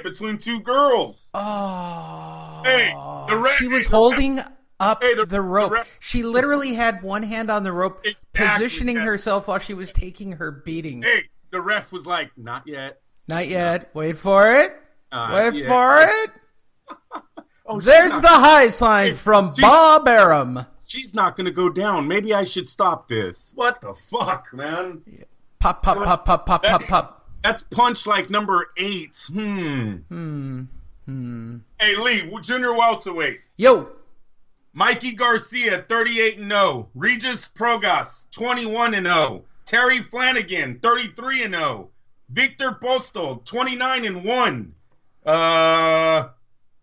between two girls. Oh. Hey, she was holding up the rope. The she literally had one hand on the rope, positioning herself while she was taking her beating. Hey, the ref was like, not yet. Not yet. Wait for it. Wait for it. Oh, there's the high sign from Bob Arum. She's not going to go down. Maybe I should stop this. What the fuck, man? Pop, pop, pop, pop, pop, pop, pop. That's punch like number 8. Hey, Lee, junior welterweights. Yo. Mikey Garcia, 38-0. Regis Prograis, 21-0. Terry Flanagan, 33-0. Victor Postol, 29-1.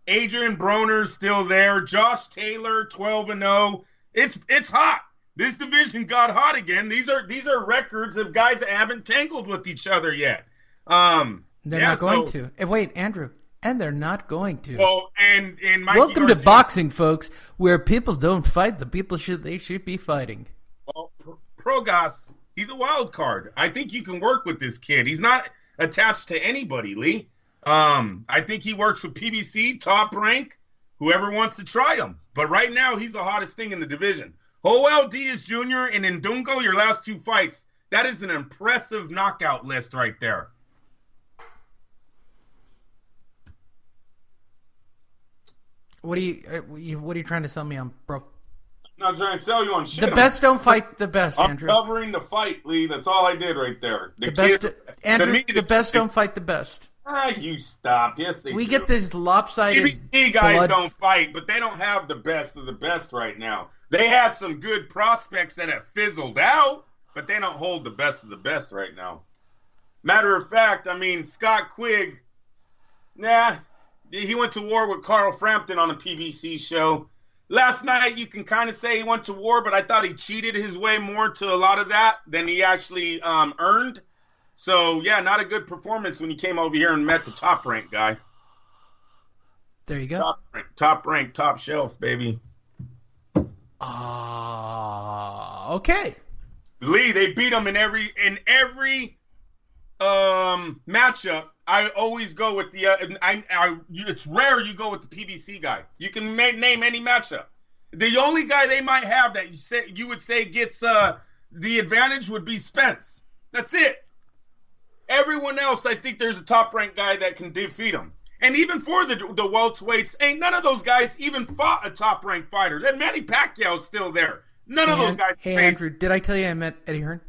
Adrian Broner's still there. Josh Taylor, 12-0. It's hot. This division got hot again. These are records of guys that haven't tangled with each other yet. They're not going to. Wait, Andrew. And they're not going to. Well, and Mikey welcome Garcia, to boxing, folks, where people don't fight the people they should be fighting. Well, Prograis, he's a wild card. I think you can work with this kid. He's not attached to anybody, Lee. I think he works with PBC, Top Rank, whoever wants to try him. But right now, he's the hottest thing in the division. Joel Diaz Jr. and Indongo, your last 2 fights, that is an impressive knockout list right there. What are you trying to sell me on, bro? I'm not trying to sell you on shit. The best don't fight the best, Andrew. I'm covering the fight, Lee. That's all I did right there. The best don't fight the best. You stop. Yes, they do. We get this lopsided PBC guys don't fight, but they don't have the best of the best right now. They had some good prospects that have fizzled out, but they don't hold the best of the best right now. Matter of fact, I mean, Scott Quigg, he went to war with Carl Frampton on a PBC show. Last night, you can kind of say he went to war, but I thought he cheated his way more to a lot of that than he actually earned. So, yeah, not a good performance when he came over here and met the top-ranked guy. There you go. Top-ranked, top shelf, baby. Okay. Lee, they beat him in every matchup. I always go with the it's rare you go with the PBC guy. You can name any matchup. The only guy they might have that you would say gets the advantage would be Spence. That's it. Everyone else, I think there's a top-ranked guy that can defeat him. And even for the welterweights, ain't none of those guys even fought a top-ranked fighter. Then Manny Pacquiao's still there. None of those guys. Hey, Andrew, did I tell you I met Eddie Hearn?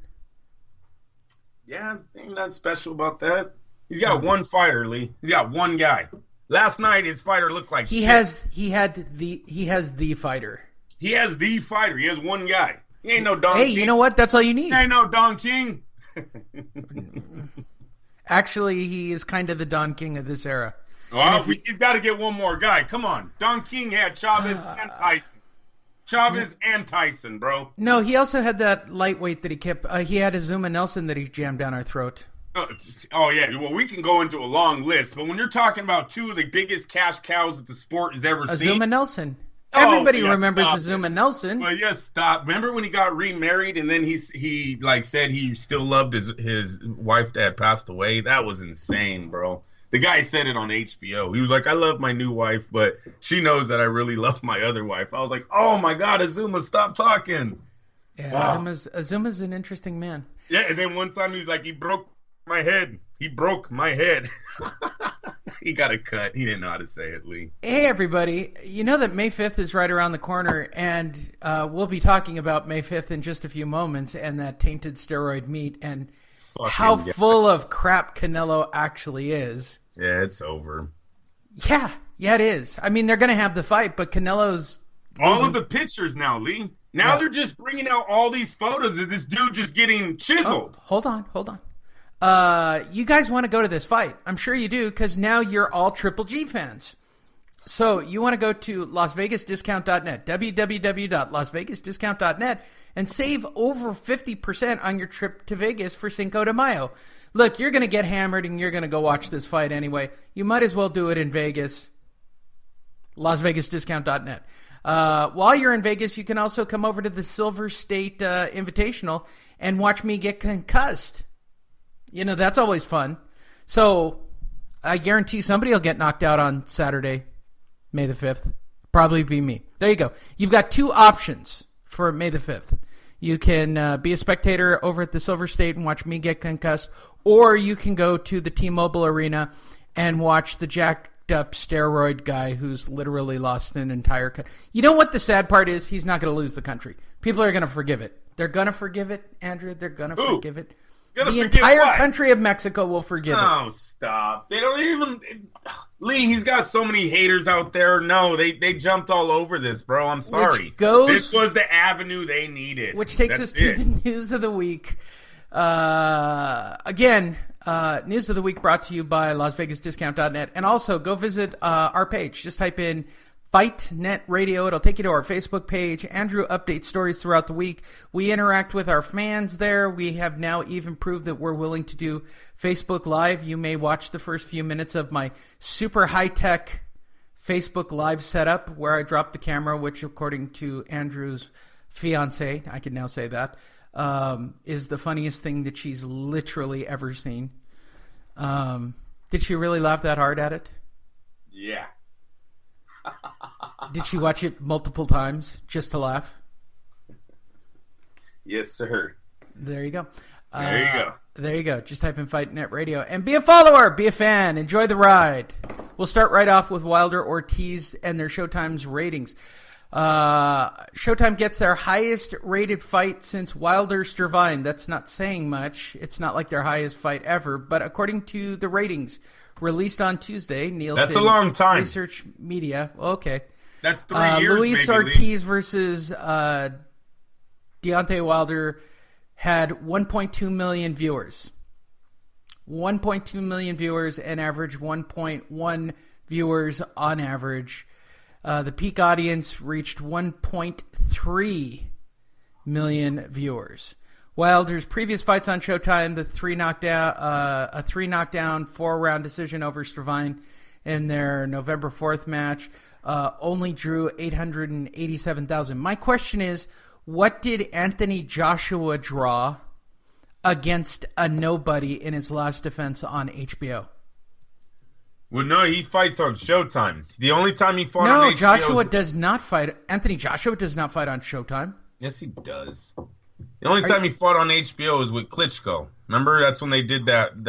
Yeah, ain't nothing special about that. He's got one fighter, Lee. He's got one guy. Last night, his fighter looked like shit. He has the fighter. He has the fighter. He has one guy. He ain't no Don King. Hey, you know what? That's all you need. He ain't no Don King. Actually, he is kind of the Don King of this era. Well, he's got to get one more guy. Come on. Don King had Chavez and Tyson. Chavez and Tyson, bro. No, he also had that lightweight that he kept. He had Azuma Nelson that he jammed down our throat. Oh, yeah. Well, we can go into a long list. But when you're talking about 2 of the biggest cash cows that the sport has ever seen. Azuma Nelson. Everybody remembers Azuma Nelson. Well, yes, stop. Remember when he got remarried and then he said he still loved his wife that had passed away? That was insane, bro. The guy said it on HBO. He was like, I love my new wife, but she knows that I really love my other wife. I was like, oh, my God, Azuma, stop talking. Yeah, wow. Azuma's an interesting man. Yeah, and then one time he was like, he broke my head. He broke my head. He got a cut. He didn't know how to say it, Lee. Hey, everybody. You know that May 5th is right around the corner, and we'll be talking about May 5th in just a few moments and that tainted steroid meat and how full of crap Canelo actually is. Yeah, it's over. Yeah, it is. I mean, they're going to have the fight, but Canelo's... All of the pictures now, Lee. Now they're just bringing out all these photos of this dude just getting chiseled. Oh, hold on. You guys want to go to this fight. I'm sure you do, because now you're all Triple G fans. So you want to go to LasVegasDiscount.net, www.lasvegasdiscount.net, and save over 50% on your trip to Vegas for Cinco de Mayo. Look, you're going to get hammered and you're going to go watch this fight anyway. You might as well do it in Vegas. LasVegasDiscount.net. While you're in Vegas, you can also come over to the Silver State Invitational and watch me get concussed. You know, that's always fun. So I guarantee somebody will get knocked out on Saturday, May the 5th. Probably be me. There you go. You've got two options for May the 5th. You can be a spectator over at the Silver State and watch me get concussed, or you can go to the T-Mobile Arena and watch the jacked up steroid guy who's literally lost an entire country. You know what the sad part is? He's not going to lose the country. People are going to forgive it. They're going to forgive it, Andrew. They're going to forgive it. The entire country of Mexico will forgive it. Oh, stop. They don't even... Lee, he's got so many haters out there. No, they jumped all over this, bro. I'm sorry. This was the avenue they needed. Which takes us to the news of the week. Again, news of the week brought to you by LasVegasDiscount.net. And also, go visit our page. Just type in Fight Net Radio. It'll take you to our Facebook page. Andrew updates stories throughout the week. We interact with our fans there. We have now even proved that we're willing to do Facebook Live. You may watch the first few minutes of my super high-tech Facebook Live setup where I dropped the camera, which according to Andrew's fiance, I can now say that, is the funniest thing that she's literally ever seen. Did she really laugh that hard at it? Yeah. Did she watch it multiple times just to laugh? Yes, sir. There you go. There you go. Just type in Fight Net Radio and be a follower, be a fan, enjoy the ride. We'll start right off with Wilder Ortiz and their Showtime's ratings. Showtime gets their highest rated fight since Wilder Sturvine. That's not saying much. It's not like their highest fight ever, but according to the ratings released on Tuesday, Nielsen. That's a long time. Research Media. Okay. That's 3 years, Luis Ortiz versus Deontay Wilder had 1.2 million viewers. 1.2 million viewers and average 1.1 viewers on average. The peak audience reached 1.3 million viewers. Wilder's previous fights on Showtime, a 3-knockdown, 4-round decision over Sturvine in their November 4th match, only drew 887,000. My question is, what did Anthony Joshua draw against a nobody in his last defense on HBO? Well, no, he fights on Showtime. The only time he fought on HBO... No, Joshua does not fight... Anthony Joshua does not fight on Showtime. Yes, he does. The only time he fought on HBO was with Klitschko. Remember? That's when they did that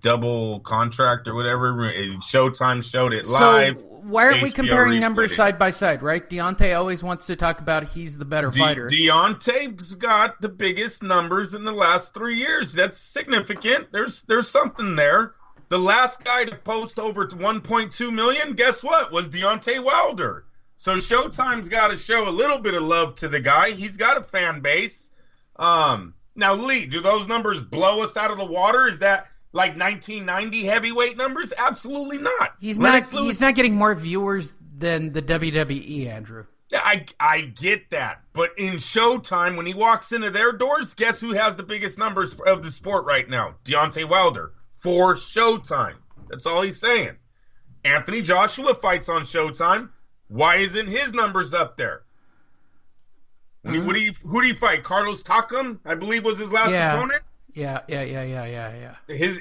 double contract or whatever. Showtime showed it live. So why aren't we comparing numbers side by side, right? Deontay always wants to talk about he's the better fighter. Deontay's got the biggest numbers in the last 3 years. That's significant. There's something there. The last guy to post over 1.2 million, guess what? Was Deontay Wilder. So Showtime's got to show a little bit of love to the guy. He's got a fan base. Now, Lee, do those numbers blow us out of the water? Is that like 1990 heavyweight numbers? Absolutely not. He's not getting more viewers than the WWE, Andrew. I get that. But in Showtime, when he walks into their doors, guess who has the biggest numbers of the sport right now? Deontay Wilder. For Showtime. That's all he's saying. Anthony Joshua fights on Showtime. Why isn't his numbers up there? Who do you fight? Carlos Takam, I believe, was his last opponent. Yeah. His,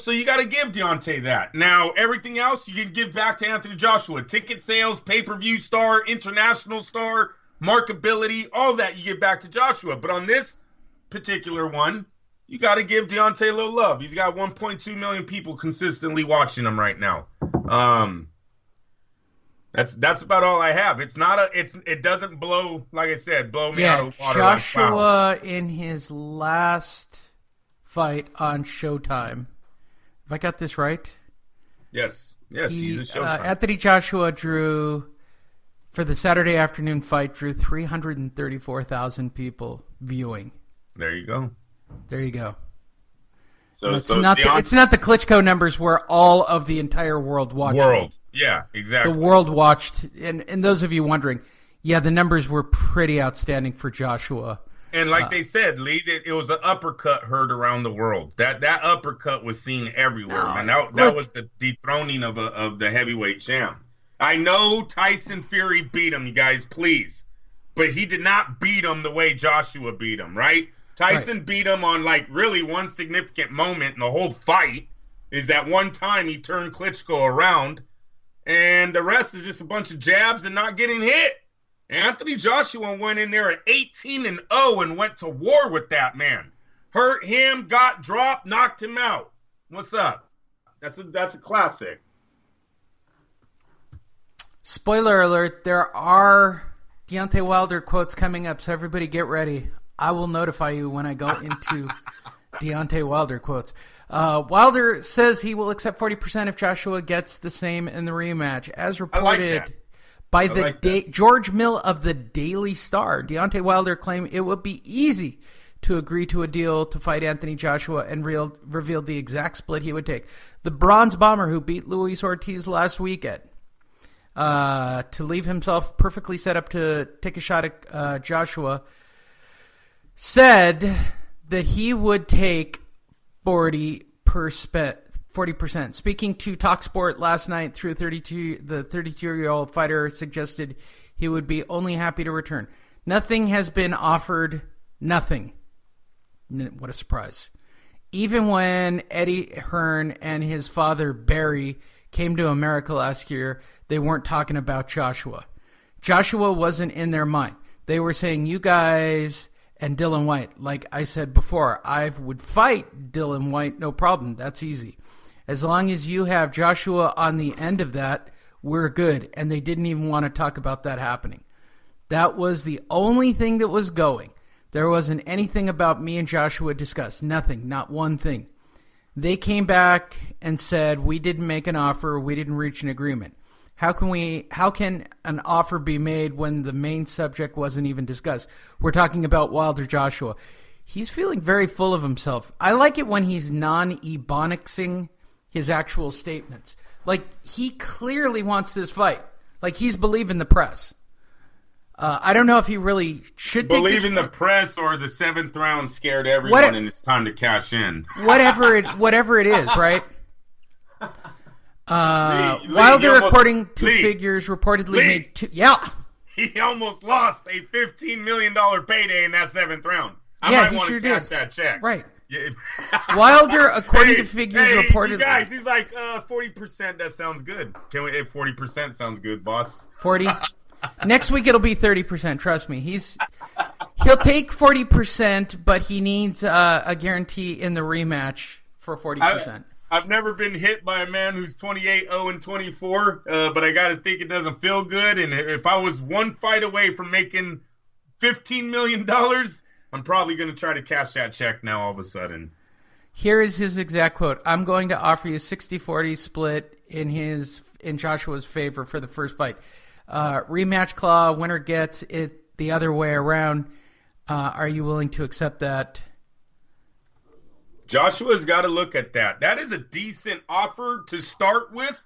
so you got to give Deontay that. Now, everything else you can give back to Anthony Joshua. Ticket sales, pay-per-view star, international star, markability, all that you give back to Joshua. But on this particular one, you got to give Deontay a little love. He's got 1.2 million people consistently watching him right now. That's about all I have. It doesn't blow, like I said, blow me out of water. Joshua in his last fight on Showtime. Have I got this right? Yes, he's a Showtime. Anthony Joshua drew, for the Saturday afternoon fight, drew 334,000 people viewing. There you go. So it's not the Klitschko numbers where all of the entire world watched. Yeah, exactly. The world watched, and those of you wondering, yeah, the numbers were pretty outstanding for Joshua. And like they said, Lee, it was an uppercut heard around the world. That uppercut was seen everywhere, man. That was the dethroning of the heavyweight champ. I know Tyson Fury beat him, you guys, please, but he did not beat him the way Joshua beat him, right? Tyson beat him on, really one significant moment in the whole fight, is that one time he turned Klitschko around, and the rest is just a bunch of jabs and not getting hit. Anthony Joshua went in there at 18-0 and went to war with that man. Hurt him, got dropped, knocked him out. What's up? That's a classic. Spoiler alert, there are Deontay Wilder quotes coming up, so everybody get ready. I will notify you when I go into Deontay Wilder quotes. Wilder says he will accept 40% if Joshua gets the same in the rematch. As reported by George Mill of the Daily Star, Deontay Wilder claimed it would be easy to agree to a deal to fight Anthony Joshua and revealed the exact split he would take. The Bronze Bomber, who beat Luis Ortiz last weekend, to leave himself perfectly set up to take a shot at Joshua, said that he would take 40%. Speaking to TalkSport last night, the 32-year-old fighter suggested he would be only happy to return. Nothing has been offered. Nothing. What a surprise. Even when Eddie Hearn and his father Barry came to America last year, they weren't talking about Joshua. Joshua wasn't in their mind. They were saying, you guys and Dylan White. Like I said before, I would fight Dylan White, no problem. That's easy. As long as you have Joshua on the end of that, we're good. And they didn't even want to talk about that happening. That was the only thing that was going. There wasn't anything about me and Joshua discussed. Nothing, not one thing. They came back and said, we didn't make an offer, we didn't reach an agreement. How can an offer be made when the main subject wasn't even discussed? We're talking about Wilder Joshua. He's feeling very full of himself. I like it when he's non-ebonicsing his actual statements. Like, he clearly wants this fight. Like, he's believing the press. I don't know if he really should believe in the press, or the seventh round scared everyone and it's time to cash in. Whatever it is, right? Wilder, according to figures, reportedly made two. Yeah, he almost lost a $15 million payday in that seventh round. I might want to cash that check. Right. Yeah. Wilder, according to figures, reportedly. You guys, he's like 40%. That sounds good. Can we? 40% sounds good, boss. 40. Next week it'll be 30%. Trust me. He'll take 40%, but he needs a guarantee in the rematch for 40%. I've never been hit by a man who's 28-0-24, but I got to think it doesn't feel good. And if I was one fight away from making $15 million, I'm probably going to try to cash that check now all of a sudden. Here is his exact quote. I'm going to offer you a 60-40 split in Joshua's favor for the first fight. Rematch clause, winner gets it the other way around. Are you willing to accept that? Joshua's got to look at that. That is a decent offer to start with.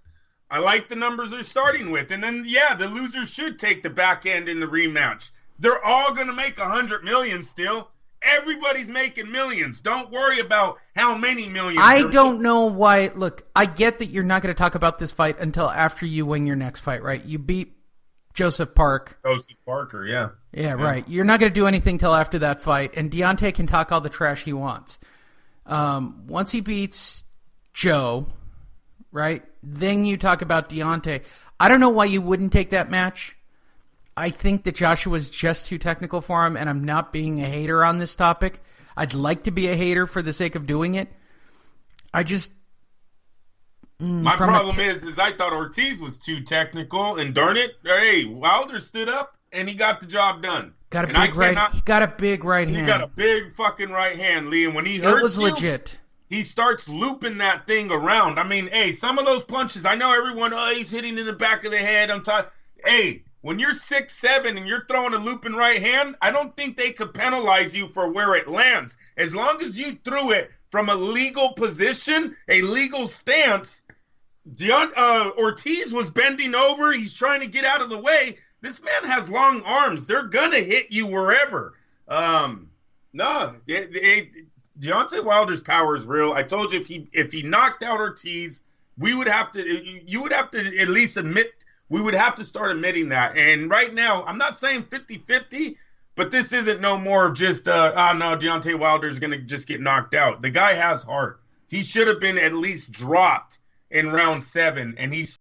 I like the numbers they're starting with. And then, the loser should take the back end in the rematch. They're all going to make $100 million still. Everybody's making millions. Don't worry about how many millions. I don't know why. Look, I get that you're not going to talk about this fight until after you win your next fight, right? You beat Joseph Parker, yeah. Yeah, right. You're not going to do anything till after that fight, and Deontay can talk all the trash he wants. Once he beats Joe, right, then you talk about Deontay. I don't know why you wouldn't take that match. I think that Joshua's just too technical for him, and I'm not being a hater on this topic. I'd like to be a hater for the sake of doing it. I just... My problem is I thought Ortiz was too technical, and darn it, hey, Wilder stood up and he got the job done. He got a big right hand. He got a big fucking right hand, Lee, and when he hurts it was legit. He starts looping that thing around. I mean, hey, some of those punches, I know everyone, he's hitting in the back of the head. Hey, when you're 6'7" and you're throwing a looping right hand, I don't think they could penalize you for where it lands. As long as you threw it from a legal position, a legal stance. Ortiz was bending over. He's trying to get out of the way. This man has long arms. They're going to hit you wherever. Deontay Wilder's power is real. I told you if he knocked out Ortiz, you would have to at least admit, we would have to start admitting that. And right now, I'm not saying 50-50, but this isn't no more of just, no, Deontay Wilder's going to just get knocked out. The guy has heart. He should have been at least dropped in round 7, and he's